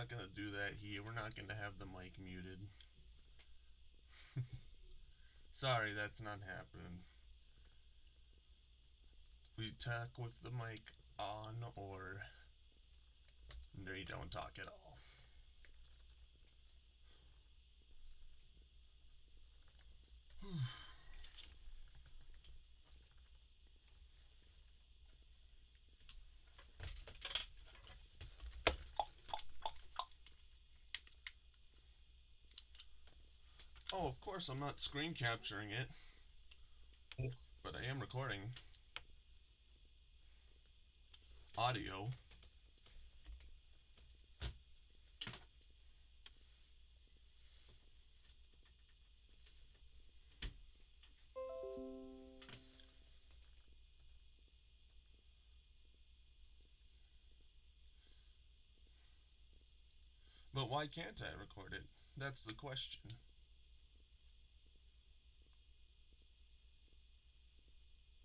not gonna do that here. We're not gonna have the mic muted. Sorry, that's not happening. We talk with the mic on, or we don't talk at all. Oh, of course, I'm not screen capturing it, but I am recording audio. But why can't I record it? That's the question.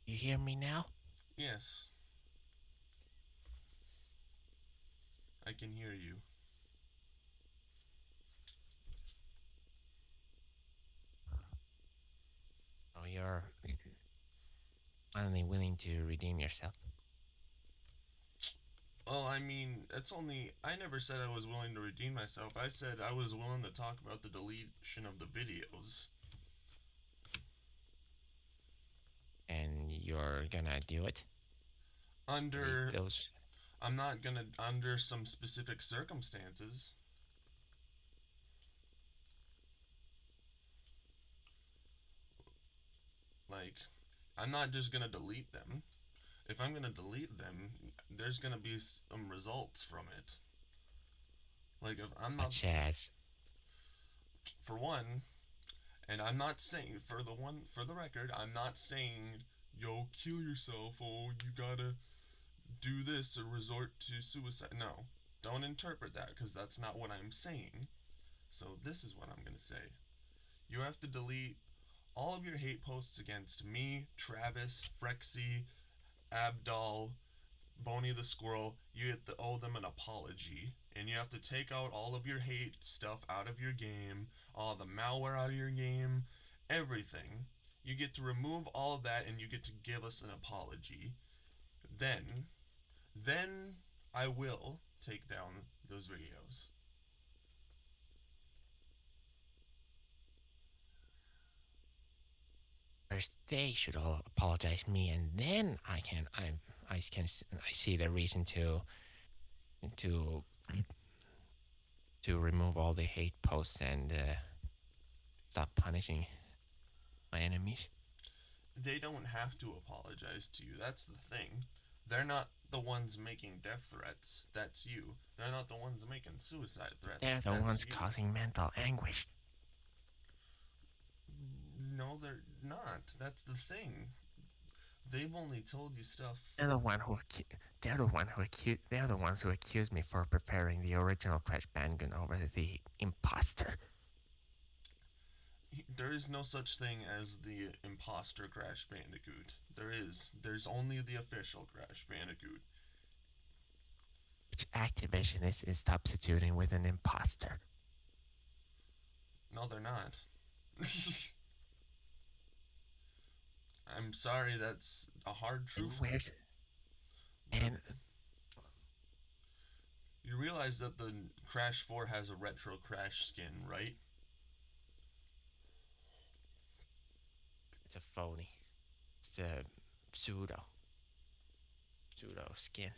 You hear me now? Yes, I can hear you. Oh, you're finally willing to redeem yourself. Well, I mean, that's only. I never said I was willing to redeem myself. I said I was willing to talk about the deletion of the videos. And you're gonna do it? Under. Those. I'm not gonna. Under some specific circumstances. Like, I'm not just gonna delete them. If I'm gonna delete them, there's gonna be some results from it. Like, if I'm not. Such as. For one, and I'm not saying, for the record, I'm not saying, yo, kill yourself, oh, you gotta do this or resort to suicide. No, don't interpret that, because that's not what I'm saying. So this is what I'm gonna say. You have to delete all of your hate posts against me, Travis, Frexy, Abdal, Boney the Squirrel. You have to owe them an apology. And you have to take out all of your hate stuff out of your game, all the malware out of your game, everything. You get to remove all of that and you get to give us an apology. Then I will take down those videos. First, they should all apologize me, and then I see the reason to remove all the hate posts and stop punishing my enemies. They don't have to apologize to you. That's the thing. They're not the ones making death threats. That's you. They're not the ones making suicide threats. They're the That's ones you. causing mental anguish. No, they're not. That's the thing. They've only told you stuff. They're the ones who accused me for preparing the original Crash Bandicoot over the imposter. There is no such thing as the imposter Crash Bandicoot. There's only the official Crash Bandicoot. Which Activision is substituting with an imposter. No, they're not. I'm sorry, that's a hard truth. And you realize that the Crash 4 has a retro Crash skin, right? it's a phony. It's a pseudo skin,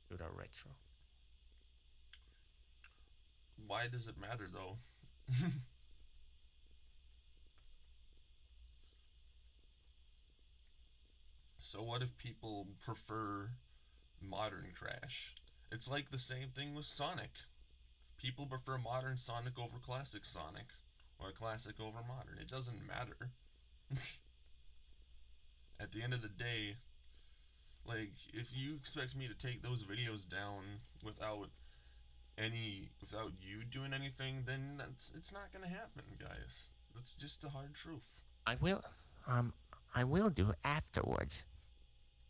pseudo retro. Why does it matter though? So what if people prefer modern Crash? It's like the same thing with Sonic. People prefer modern Sonic over classic Sonic, or classic over modern. It doesn't matter. At the end of the day, like, if you expect me to take those videos down without you doing anything, then it's not gonna happen, guys. That's just the hard truth. I will do afterwards.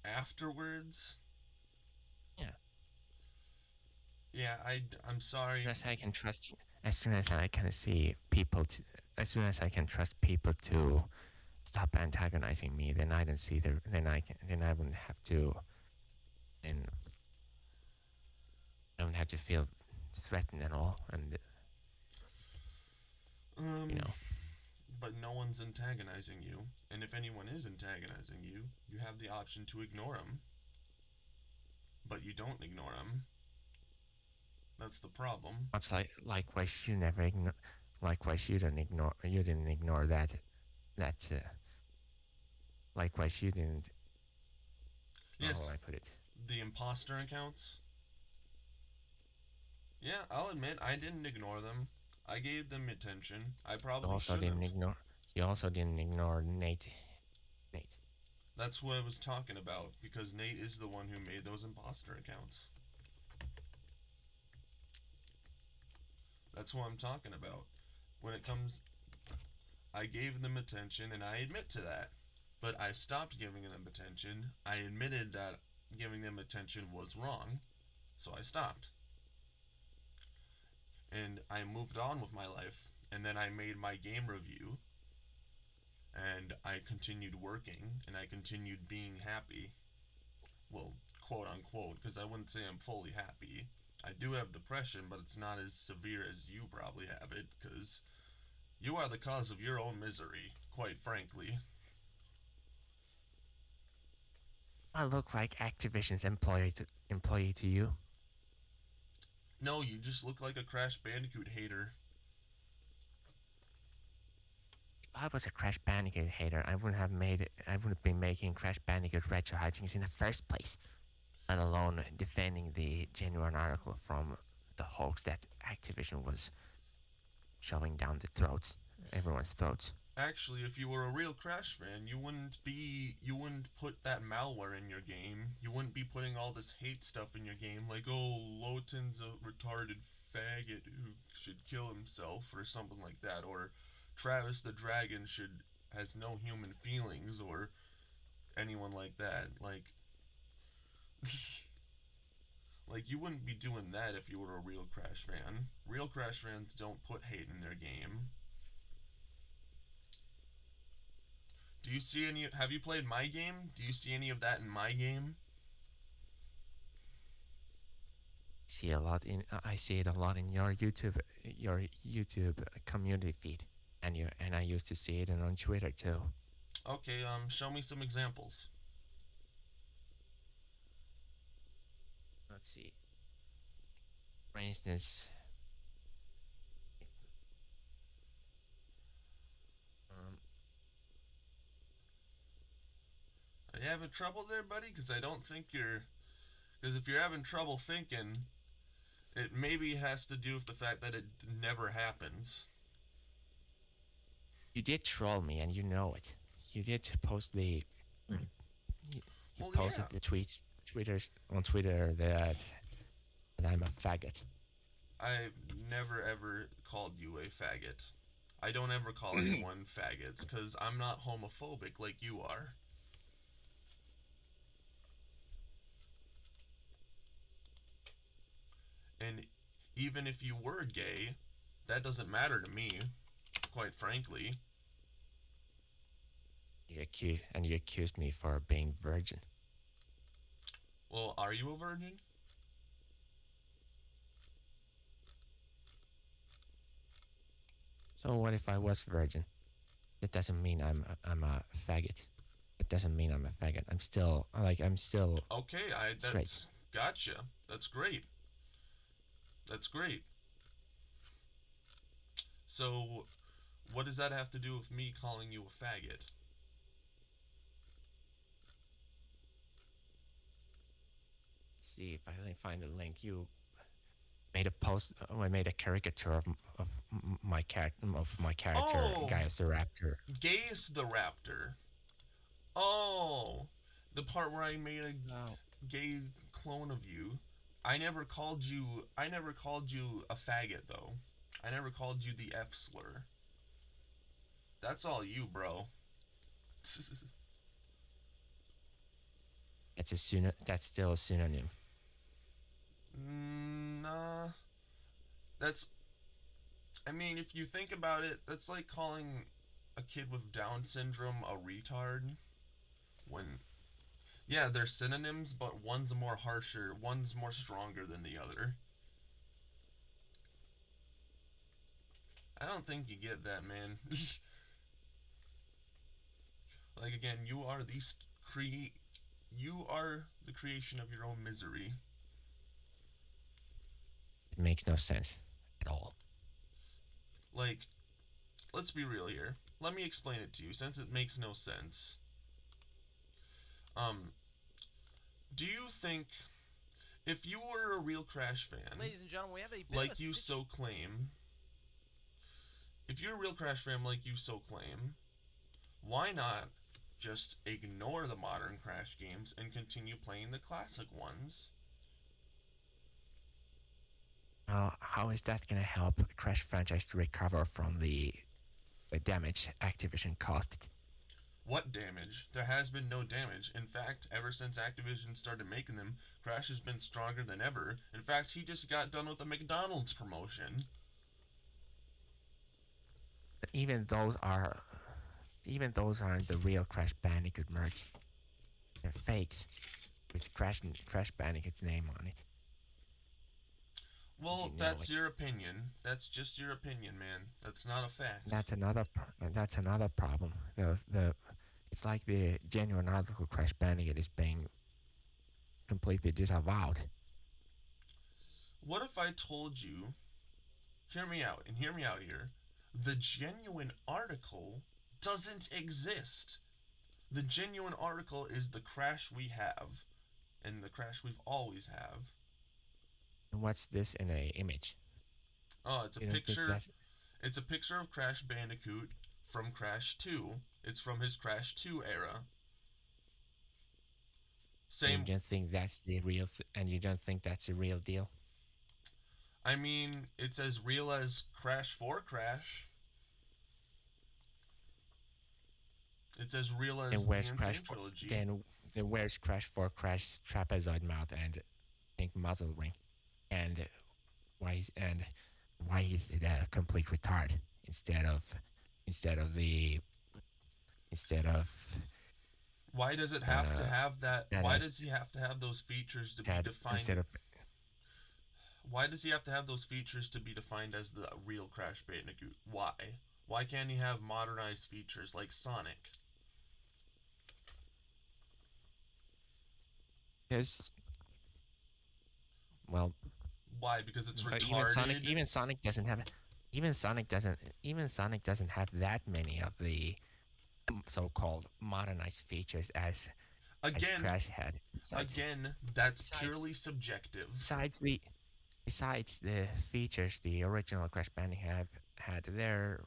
Afterwards, Yeah. Yeah, I'm sorry. As I can trust, as soon as I can see people, as soon as I can trust people to stop antagonizing me, then I don't see the, then I wouldn't have to, and I don't have to feel threatened at all, and you Um, know, but no one's antagonizing you, and if anyone is antagonizing you, you have the option to ignore them, but you don't ignore them. That's the problem. it's like likewise you never ignore, likewise you didn't ignore that likewise you didn't. How will Yes, I put it? the imposter accounts. Yeah, I'll admit I didn't ignore them. I gave them attention. I You probably also should have. didn't ignore. You also didn't ignore Nate. Nate. That's what I was talking about because Nate is the one who made those imposter accounts. That's what I'm talking about. When it comes, I gave them attention and I admit to that. But I stopped giving them attention. I admitted that giving them attention was wrong, so I stopped. And I moved on with my life. And then I made my game review and I continued working and I continued being happy. Well, quote unquote, because I wouldn't say I'm fully happy. I do have depression, but it's not as severe as you probably have it, because you are the cause of your own misery, quite frankly. I look like Activision's employee to you. No, you just look like a Crash Bandicoot hater. If I was a Crash Bandicoot hater, I wouldn't have made it. I wouldn't be making Crash Bandicoot retro hijinks in the first place. Let alone defending the genuine article from the hoax that Activision was shoving down the throats, everyone's throats. Actually, if you were a real Crash fan, you wouldn't put that malware in your game. You wouldn't be putting all this hate stuff in your game, like, oh, Loaten's a retarded faggot who should kill himself or something like that, or Travis the Dragon should has no human feelings or anyone like that. Like you wouldn't be doing that if you were a real Crash fan. Real Crash fans don't put hate in their game. Do you see any? Have you played my game? Do you see any of that in my game? See a lot in. I see it a lot in your YouTube community feed, and I used to see it on Twitter too. Okay, show me some examples. Let's see. For instance, um, Are you having trouble there, buddy? Because I don't think you're. Because if you're having trouble thinking, it maybe has to do with the fact that it never happens. you did troll me, and you know it. You did post the. You, you Well, posted yeah. the on Twitter that I'm a faggot. I've never ever called you a faggot. I don't ever call anyone faggots because I'm not homophobic like you are. And even if you were gay, that doesn't matter to me, quite frankly. You accused me for being virgin. Well, are you a virgin? So what if I was virgin? That doesn't mean I'm a faggot. It doesn't mean I'm a faggot. I'm still Okay, straight. that's gotcha. That's great. That's great. So, what does that have to do with me calling you a faggot? See if I can find the link. You made a post. I made a caricature of my character, Oh, Guyus the Raptor. Guyus the Raptor. Oh, the part where I made a No, gay clone of you. I never called you. I never called you a faggot though. I never called you the F slur. That's all you, bro. that's still a synonym. No, that's I mean, if you think about it, that's like calling a kid with Down syndrome a retard when yeah, they're synonyms, but one's more harsher, one's more stronger than the other. I don't think you get that, man. Like again, cre you are the creation of your own misery. It makes no sense at all. Like, let's be real here. Let me explain it to you since it makes no sense. Um, do you think if you were a real Crash fan, Ladies and gentlemen, we have a bit like of a you so claim, if you're a real Crash fan like you so claim, why not just ignore the modern Crash games and continue playing the classic ones? How is that going to help Crash franchise to recover from the damage Activision caused it? What damage? There has been no damage. In fact, ever since Activision started making them, Crash has been stronger than ever. In fact, he just got done with a McDonald's promotion. But even those aren't the real Crash Bandicoot merch. They're fakes with Crash Bandicoot's name on it. Well, You know that's it. your opinion. That's just your opinion, man. That's not a fact. That's another problem. It's like the genuine article Crash Bandicoot is being completely disavowed. What if I told you, hear me out, and hear me out here, the genuine article doesn't exist. The genuine article is the Crash we have, and the Crash we've always have. And what's this in a image? Oh, it's a You don't think picture. that's It's a picture of Crash Bandicoot from Crash 2. It's from his Crash 2 era. and you Same. don't think that's the real and you don't think that's a real deal? I mean, it's as real as Crash 4 Crash. It's as real as And the where's Insane Trilogy. Then where's Crash for Crash trapezoid mouth and pink muzzle ring? And why is it a complete retard instead of instead of the instead of Why does it have to have that? that Why has does he have to have those features to be had instead defined? of Why does he have to have those features to be defined as the real Crash Bandicoot? Why? Why can't he have modernized features like Sonic? because well Why? Because it's but retarded. even Sonic doesn't have that many of the so-called modernized features as Again, Crash had. That's besides purely subjective. besides the besides the features the original Crash Bandicoot had, the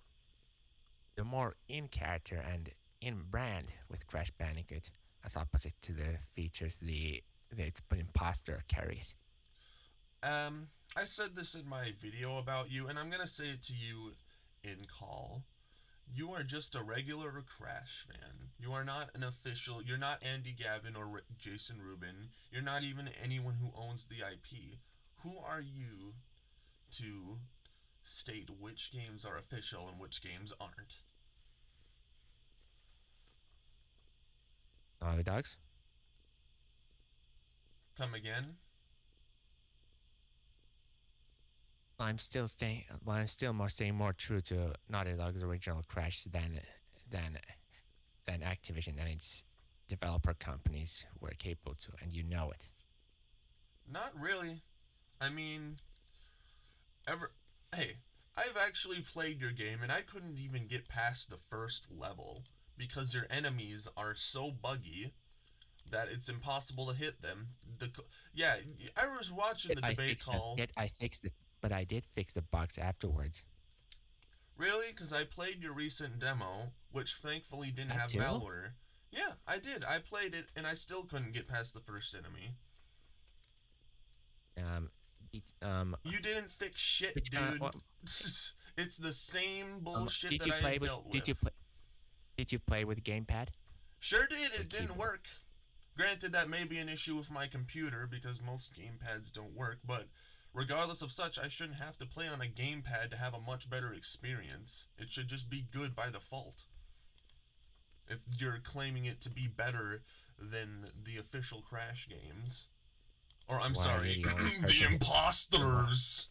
more in character and in brand with Crash Bandicoot, as opposite to the features the imposter carries. I said this in my video about you, and I'm gonna say it to you in call. You are just a regular Crash fan. You are not an official. You're not Andy Gavin or Jason Rubin. You're not even anyone who owns the IP. Who are you to state which games are official and which games aren't? Naughty Dogs. Come again? I'm still more staying more true to Naughty Dog's original Crash than than Activision and its developer companies were capable to, and you know it. Not really. I mean, ever. Hey, I've actually played your game and I couldn't even get past the first level because your enemies are so buggy that it's impossible to hit them. Yeah, I was watching the debate call. Yet I fixed it, but I did fix the bugs afterwards. Really? Because I played your recent demo, which thankfully didn't have Too? malware. Yeah, I did. I played it and I still couldn't get past the first enemy. You didn't fix shit, Which dude. It's the same bullshit did that you I play had with? dealt with. Did you play with gamepad? Sure did. It didn't keyboard? work. Granted, that may be an issue with my computer because most gamepads don't work, but Regardless of such, I shouldn't have to play on a gamepad to have a much better experience. It should just be good by default. If you're claiming it to be better than the official Crash games. Or, I'm Why are you sorry, the only the person? imposters!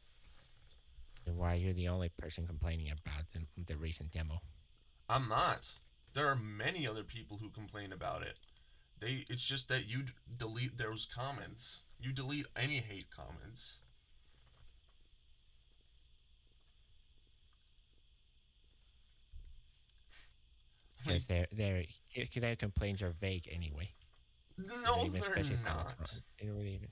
Why you're the only person complaining about the recent demo? I'm not. There are many other people who complain about it. It's just that you delete those comments. You delete any hate comments. Like, Because their complaints are vague anyway. They don't no, even they're specify what's not. wrong. They don't even.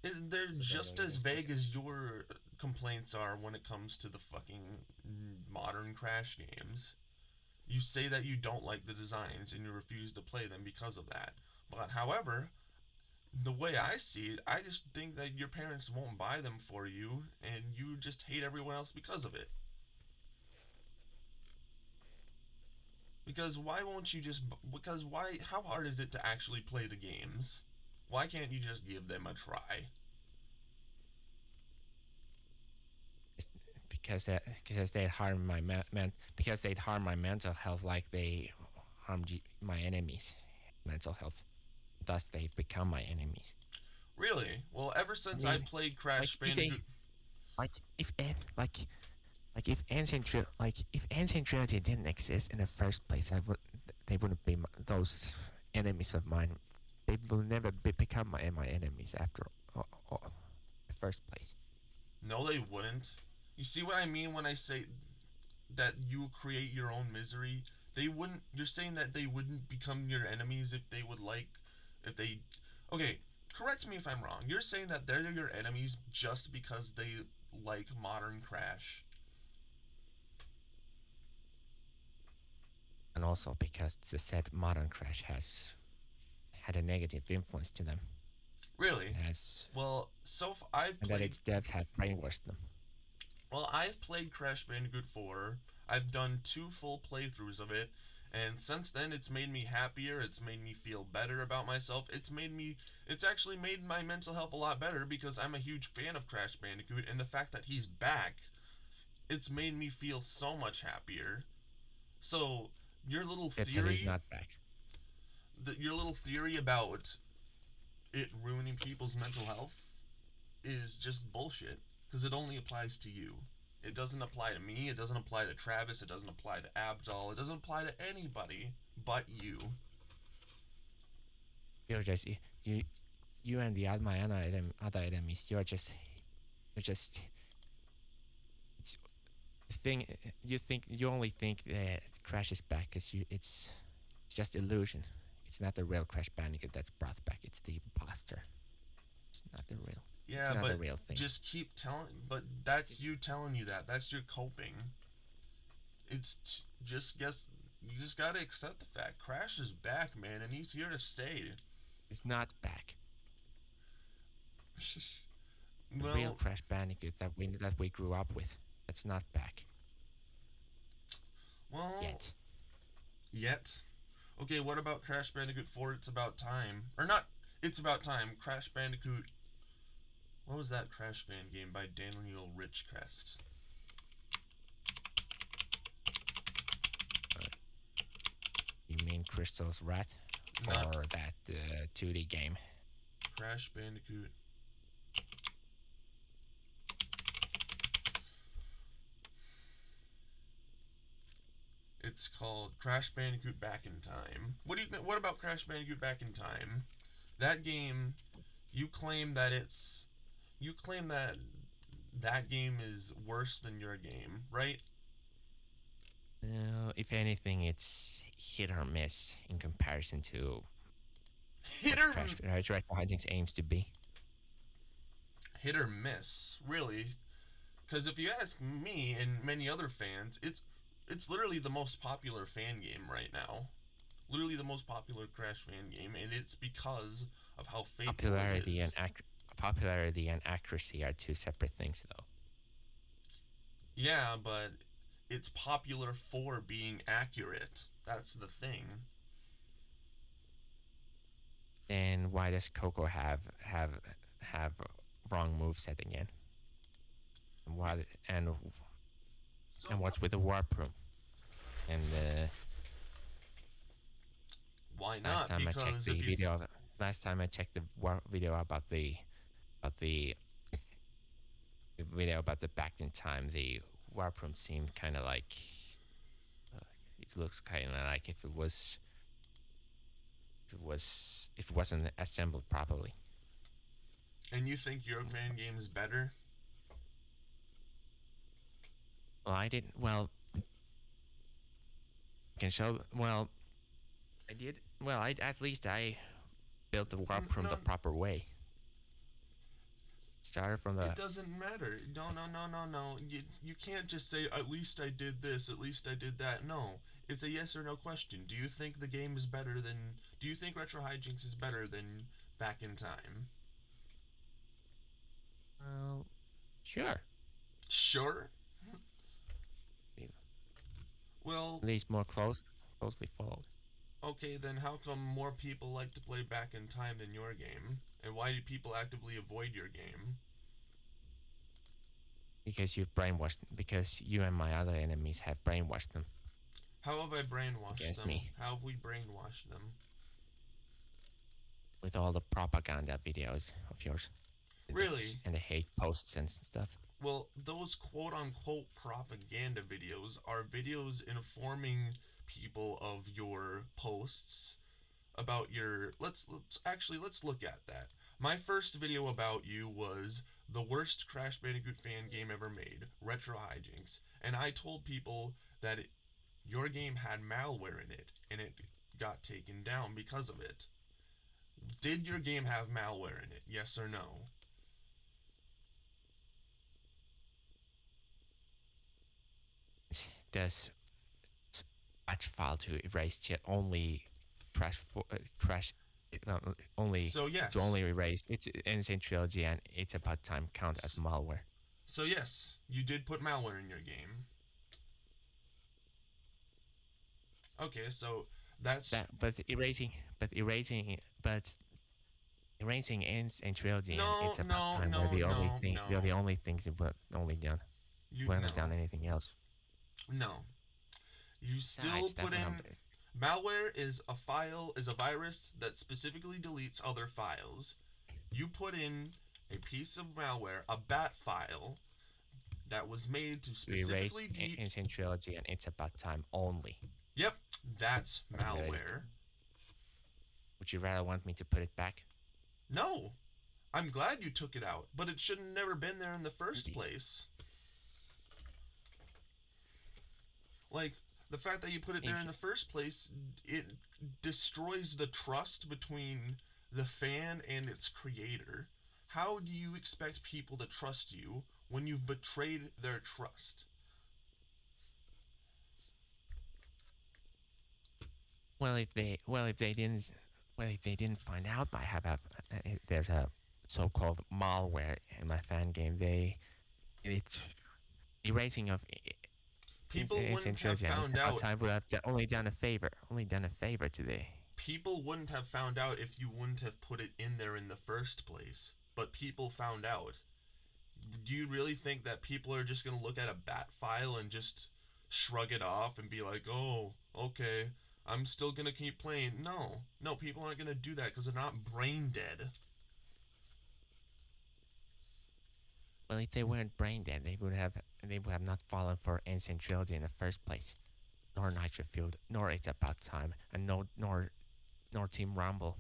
They're So they just don't as even vague specify. as your complaints are when it comes to the fucking modern Crash games. You say that you don't like the designs and you refuse to play them because of that. But however, the way I see it, I just think that your parents won't buy them for you and you just hate everyone else because of it. Because why won't you just because why how hard is it to actually play the games? Why can't you just give them a try? Because they'd harm because they'd harm my mental health like they harmed my enemies' mental health. Thus, they've become my enemies. Really? Well, ever I since I mean, played like Crash if they Bandicoot. like if if Ancient Trilogy didn't exist in the first place, they wouldn't be those enemies of mine. They will never become my enemies after all, the first place. No, they wouldn't. You see what I mean when I say that you create your own misery? They wouldn't. You're saying that they wouldn't become your enemies if they would like. If they. Okay, correct me if I'm wrong. You're saying that they're your enemies just because they like modern Crash. And also because the said modern Crash has had a negative influence to them. Really? It has, Well, I've and that played. its devs have brainwashed them. Well, I've played Crash Bandicoot 4. I've done 2 full playthroughs of it, and since then it's made me happier, it's made me feel better about myself. It's actually made my mental health a lot better because I'm a huge fan of Crash Bandicoot and the fact that he's back, it's made me feel so much happier. So, your little Except that he's theory, not back. your little theory about it ruining people's mental health is just bullshit because it only applies to you. It doesn't apply to me. It doesn't apply to Travis. It doesn't apply to Abdul. It doesn't apply to anybody but you. You're just you you and the other enemies. You're just the thing. You only think that Crash is back because it's just illusion. It's not the real Crash Bandicoot that's brought back. It's the imposter. It's not the real. It's Yeah, not the but real thing. just keep telling. But that's you telling you that. That's your coping. Just guess. You just gotta accept the fact Crash is back, man, and he's here to stay. It's not back. The real Well, Crash Bandicoot that we grew up with. That's not back well, yet. yet. Okay, what about Crash Bandicoot 4? It's about time, or not? It's about time. Crash Bandicoot. What was that Crash fan game by Daniel Richcrest? You mean Crystal's Wrath, Not or that 2D game? Crash Bandicoot. It's called Crash Bandicoot Back in Time. What do you think? What about Crash Bandicoot Back in Time? That game, you claim that it's, you claim that that game is worse than your game, right? If anything, it's hit or miss in comparison to Hit what or Crash Retro Hijinks aims to be. hit or miss, really. Because if you ask me and many other fans, it's literally the most popular fan game right now. Literally the most popular Crash fan game, and it's because of how faithful it Popularity is. and popularity and accuracy are two separate things, though. Yeah, but it's popular for being accurate. That's the thing. And why does Coco have wrong moveset again. And what So and what's with the warp room? And why last not? time I checked Because the if you video, last time I checked the video about the video about the back in time, the warp room seemed kind of like it looks kind of like if it wasn't assembled properly. and you think your fan game is better? Well, I didn't. Well, I can show. Well, I did. Well, I at least I built the warp room No, the proper way. Started from the. it doesn't matter. No. You can't just say at least I did this, at least I did that. No, it's a yes or no question. Do you think the game is better than? Do you think Retro Hijinks is better than Back in Time? Well, sure. Sure. Well, At least more closely followed. okay, then how come more people like to play Back in Time than your game? And why do people actively avoid your game? Because you've brainwashed. Because you and my other enemies have brainwashed them. How have I brainwashed Against them? me. How have we brainwashed them? With all the propaganda videos of yours. Really? And the hate posts and stuff. Well, those quote-unquote propaganda videos are videos informing people of your posts about your let's look at that. My first video about you was the worst Crash Bandicoot fan game ever made, Retro Hijinks, and I told people that your game had malware in it and it got taken down because of it. Did your game have malware in it? Yes or no? Does patch file to erase only crash only So yes. to only erase it's Insane Trilogy and It's About Time count as malware. So yes, you did put malware in your game. Okay, so that's that. But erasing Insane Trilogy and It's About Time were the only thing. They're the only things that were only done. You wouldn't have done anything else. No. You still put in malware is a virus that specifically deletes other files. You put in a piece of malware, a bat file that was made to specifically erase Insane Trilogy and It's About Time only. Yep, that's malware. Would you rather want me to put it back? No. I'm glad you took it out, but it should have never been there in the first place. Like, the fact that you put it there in the first place, it destroys the trust between the fan and its creator. How do you expect people to trust you when you've betrayed their trust? Well, if they didn't find out I have there's a so-called malware in my fan game, it's erasing of people wouldn't have found out. Time would have only done a favor to the people wouldn't have found out if you wouldn't have put it in there in the first place. But people found out. Do you really think that people are just gonna look at a bat file and just shrug it off and be like, oh, okay, I'm still gonna keep playing? No, people aren't gonna do that because they're not brain dead. Well, if they weren't brain dead, they would have not fallen for Insane Trilogy in the first place, nor Nitro Fueled, nor It's About Time, and nor Team Rumble.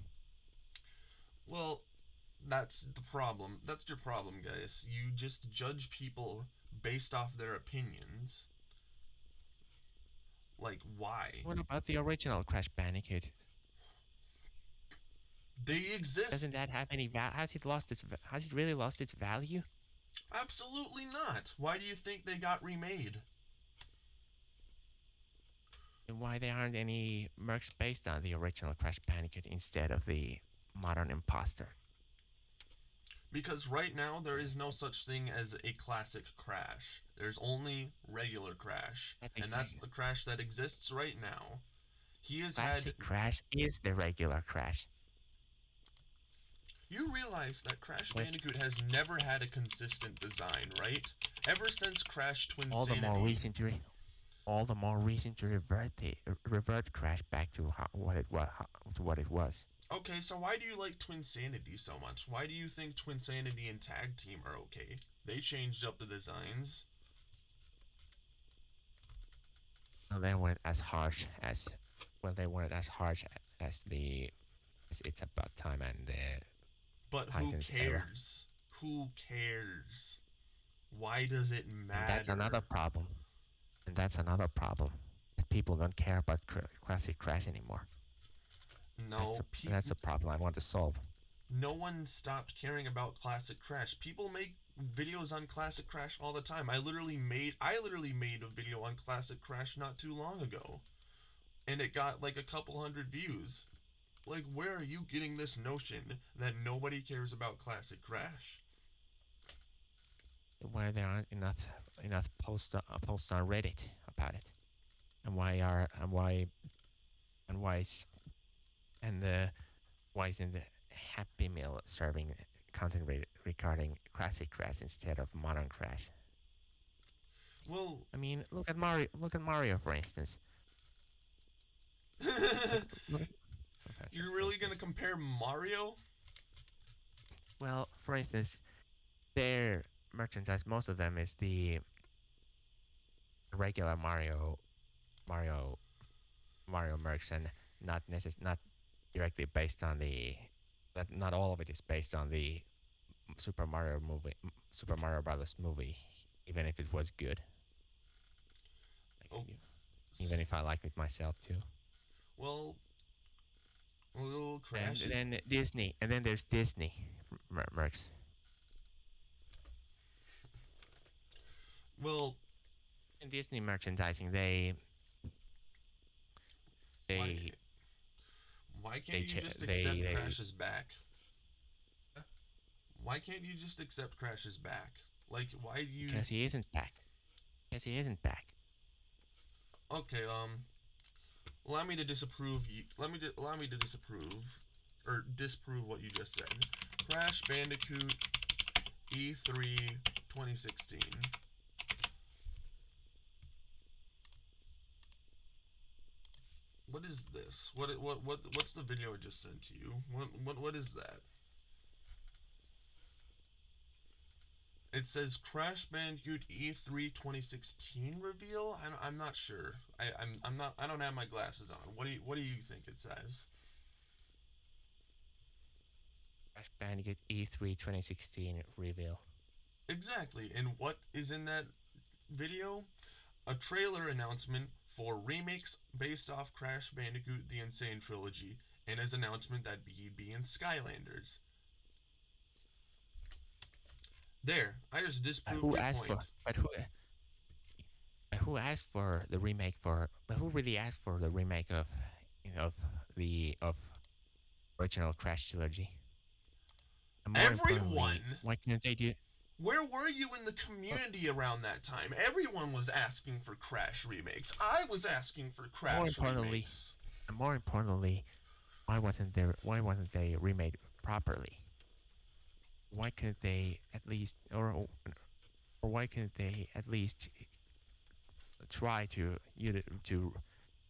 Well, that's the problem. That's your problem, guys. You just judge people based off their opinions. Like, why? What about the original Crash Bandicoot? They exist. Doesn't that have any value? Has it really lost its value? Absolutely not. Why do you think they got remade? And why there aren't any mercs based on the original Crash Bandicoot instead of the modern imposter? Because right now there is no such thing as a classic Crash. There's only regular Crash. And that's the Crash that exists right now. Classic Crash is the regular Crash. You realize that Crash Let's Bandicoot has never had a consistent design, right? Ever since Crash all the more Twinsanity. reason to all the more reason to revert Crash back to what it was to what it was. Okay, so why do you like Twinsanity so much? Why do you think Twinsanity and Tag Team are okay? They changed up the designs. Well, they weren't as harsh as they weren't as harsh as the as It's About Time and the But who Titans era. cares? Who cares? Why does it And that's another matter? problem. And that's another problem. That people don't care about classic Crash anymore. No, That's a problem I want to solve. no one stopped caring about Classic Crash. People make videos on Classic Crash all the time. I literally made a video on Classic Crash not too long ago, and it got like a couple hundred views. Like, where are you getting this notion that nobody cares about Classic Crash? Where there aren't enough posts on Reddit about it, and why are and why and why is and why isn't the Happy Meal serving content regarding classic Crash instead of modern Crash? Well, I mean, look at Mario. Look at Mario, for instance. Look you're really gonna compare Mario? Well, for instance, their merchandise, most of them is the regular Mario, Mario merch, and not directly based on the. That not all of it is based on the Super Mario Brothers movie, even if it was good. Oh, Even if I liked it myself too. well, little Crash. And then Disney, and then there's Disney merch. Well, in Disney merchandising, why can't you just accept Crash's back? Why can't you just accept Crash's back? Like, why do you? Because he isn't back. Because he isn't back. Okay, allow me to disapprove. Allow me to disapprove or disprove what you just said. Crash Bandicoot E3 2016. What is this? What's the video I just sent to you? What is that? It says Crash Bandicoot E3 2016 reveal. I'm not sure. I'm not. I don't have my glasses on. What do you think it says? Crash Bandicoot E3 2016 reveal. Exactly. And what is in that video? A trailer announcement for remakes based off Crash Bandicoot The Insane Trilogy, and his announcement that he'd be in Skylanders. There, I just disproved your point. Who asked for the remake for? But who really asked for the remake of the original Crash trilogy? Everyone. Why couldn't they do? Where were you in the community around that time? Everyone was asking for Crash remakes. I was asking for Crash remakes. More importantly, why wasn't they remade properly? Why couldn't they at least, or why couldn't they at least try to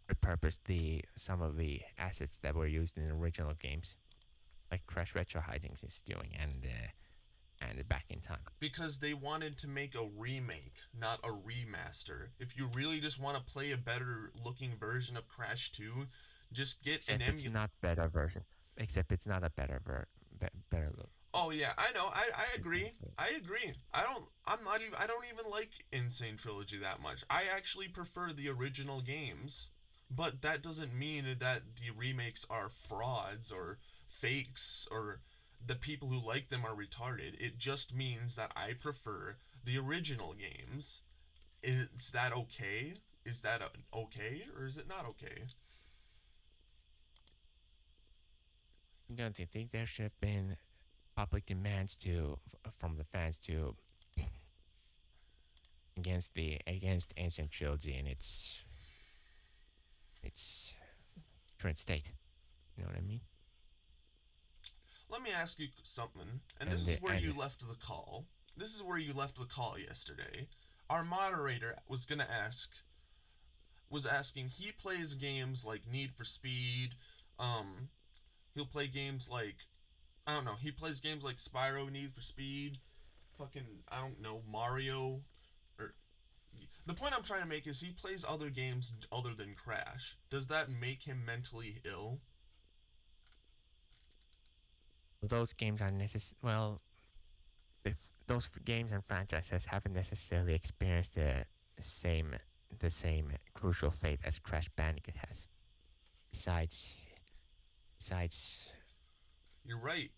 repurpose some of the assets that were used in the original games, like Crash Retro Hijinks is doing, and Back in Time? Because they wanted to make a remake, not a remaster. If you really just want to play a better looking version of Crash 2, just get an emulator. It's not better version. Except it's not a better look. Oh yeah, I know. I agree. I agree. I don't even like Insane Trilogy that much. I actually prefer the original games. But that doesn't mean that the remakes are frauds or fakes or the people who like them are retarded. It just means that I prefer the original games. Is that okay? Is that okay or is it not okay? Don't you think there should have been public demands from the fans to against Ancient Trilogy in its current state? You know what I mean? let me ask you something. And this and is the, where and you left the call. This is where you left the call yesterday. Our moderator was asking. He plays games like Need for Speed. Um, he'll play games like I don't know. He plays games like Spyro, Need for Speed, fucking I don't know Mario. Or the point I'm trying to make is he plays other games other than Crash. Does that make him mentally ill? those games are necessary. Well, if those games and franchises haven't necessarily experienced same the same crucial fate as Crash Bandicoot has. Besides, besides, You're right.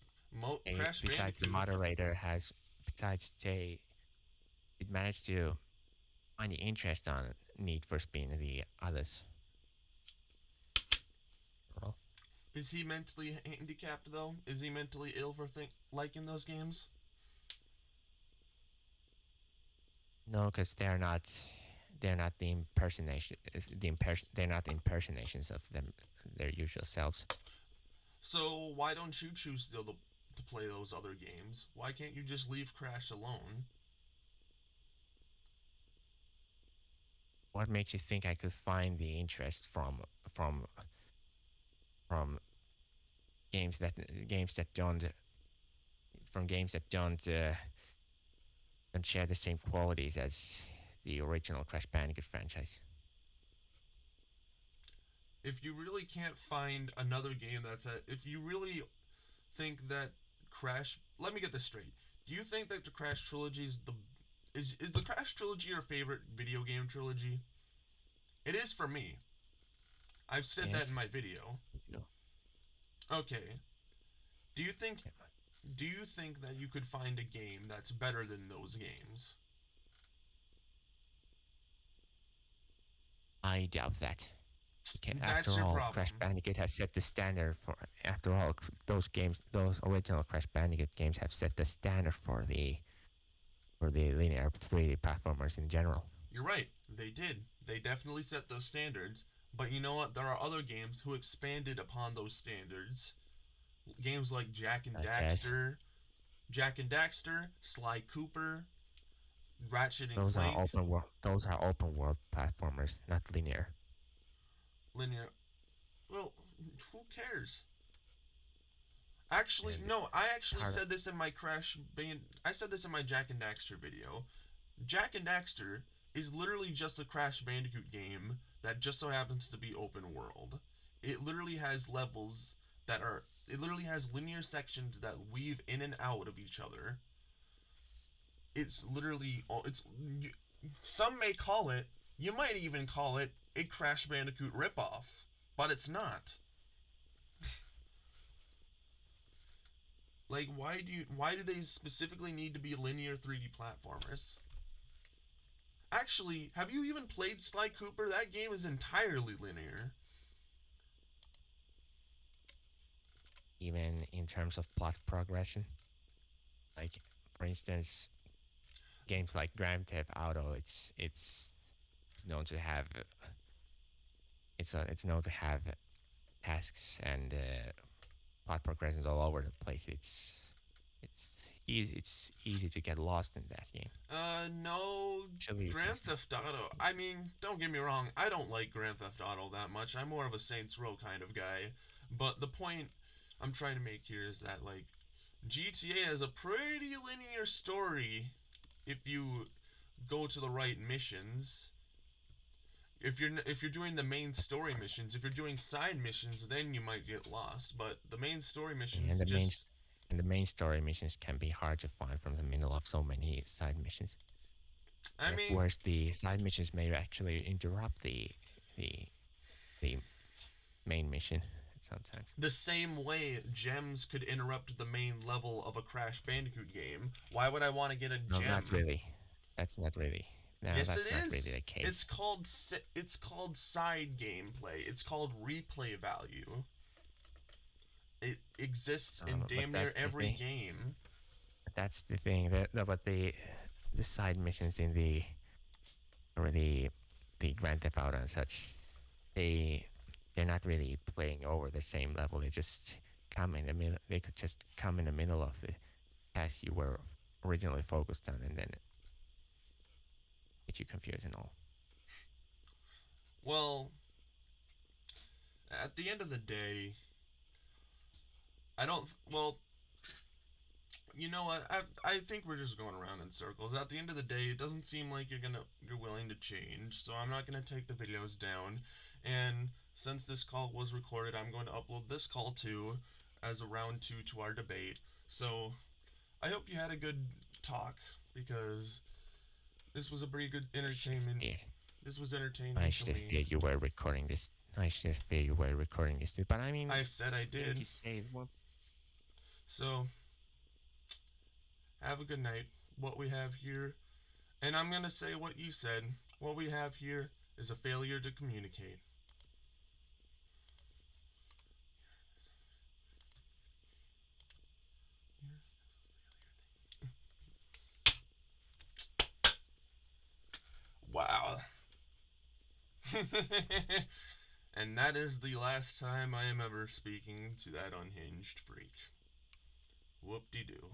Crash besides the Bandicoot. moderator has, besides they, it managed to find the interest on Need for Speed and the others. Well, Is he mentally handicapped though? Is he mentally ill for liking those games? no, because they're not the impersonation, they're not the impersonations of their usual selves. So why don't you choose to play those other games? Why can't you just leave Crash alone? What makes you think I could find the interest from from games that don't from games that don't share the same qualities as the original Crash Bandicoot franchise? If you really can't find another game if you really think that let me get this straight. Do you think that the Crash trilogy is the Crash trilogy your favorite video game trilogy? It is for me. I've said that Yes. in my video. Okay. Do you think do you think that you could find a game that's better than those games? I doubt that. That's After your all, problem. Crash Bandicoot has set the standard for. After all, those original Crash Bandicoot games have set the standard for the linear 3D platformers in general. You're right. They did. They definitely set those standards. But you know what? There are other games who expanded upon those standards. Games like Such as Jak and Daxter, Sly Cooper, Ratchet and those are Clank, open world. Those are open world platformers, not linear. Linear. Well, who cares? Actually, And no. I actually part of, said this in my I said this in my Jak and Daxter video. Jak and Daxter is literally just a Crash Bandicoot game that just so happens to be open world. It literally has levels that are. It literally has linear sections that weave in and out of each other. It's literally. Some may call it. You might even call it a Crash Bandicoot ripoff, but it's not. Like, why do they specifically need to be linear 3D platformers? Actually, have you even played Sly Cooper? That game is entirely linear. even in terms of plot progression, like for instance, games like Grand Theft Auto, it's known to have it's known to have tasks and plot progressions all over the place. It's it's easy to get lost in that game. No, Actually, Grand Theft Auto. I mean, don't get me wrong. I don't like Grand Theft Auto that much. I'm more of a Saints Row kind of guy. But the point I'm trying to make here is that like GTA has a pretty linear story if you go to the right missions. If you're doing the main story missions, if you're doing side missions, then you might get lost. But the main story missions and just the main story missions can be hard to find from the middle of so many side missions. I And at mean, worst, the side missions may actually interrupt the the main mission sometimes. the same way gems could interrupt the main level of a Crash Bandicoot game. Why would I want to get a No, gem? not really. That's not really. No, Yes, it that's not really is. the case. It's called side gameplay. It's called replay value. It exists in But damn near that's the every thing. game. That's the thing. But the side missions in the Grand Theft Auto and such, they're not really playing over the same level. They just come in the middle. They could just come in the middle of the task you were originally focused on, and then get you confused and all. Well, at the end of the day, I don't. Well, you know what? I think we're just going around in circles. At the end of the day, it doesn't seem like you're willing to change. So I'm not gonna take the videos down. And since this call was recorded, I'm going to upload this call too, as a round 2 to our debate. So I hope you had a good talk, because this was a pretty good entertainment. This was entertaining I to should have me. feared you were recording this. I should have feared you were recording this too. But I mean, I said I did. You say well. So have a good night. What we have here, and I'm gonna say what you said. What we have here is a failure to communicate. Wow. And that is the last time I am ever speaking to that unhinged freak. Whoop-de-doo.